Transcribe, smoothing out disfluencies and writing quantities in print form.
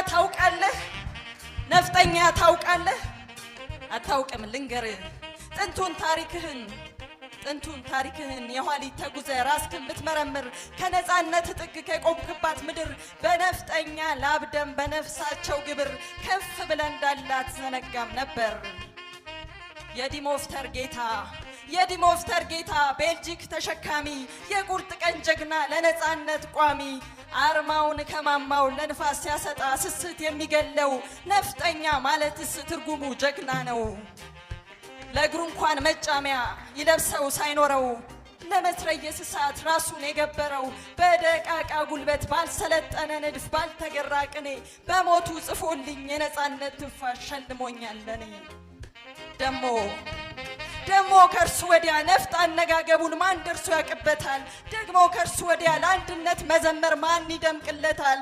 ታውቃለህ? ነፍጠኛ ታውቃለህ? አታውቅም ልንገርህ ጥንቱን ታሪክህን የኋሊት ተጉዘ ራስክን ብትመረምር ከነፃነት ጥግ ከቆምክባት ምድር በነፍጠኛ ላብደም በነፍሳቸው ግብር ከፍ ብለን እንዳላት ዘነጋም ነበር። የዲሞፍተር ጌታ ቤልጂክ ተሸካሚ የቁርጥ ቀን ጀግና ለነፃነት ቋሚ አርማውን ከማማው ለንፋስ ሲያሰጣ ስስት የሚገለው ነፍጠኛ ማለትስ ትርጉሙ ጀግና ነው። ለእግሩ እንኳን መጫሚያ ይለብሰው ሳይኖረው ለመትረየስ እሳት ራሱን የገበረው በደቃቃ ጉልበት ባልሰለጠነ ንድፍ ባልተገራ ቅኔ በሞቱ ጽፎልኝ የነፃነት ትንፋሽ ሸልሞኛል ለኔ። ደሞ ከእርሱ ወዲያ ነፍጥ አነጋገቡን ማን ደርሶ ያቅበታል? ደግሞ ከእርሱ ወዲያ ለአንድነት መዘመር ማን ይደምቅለታል?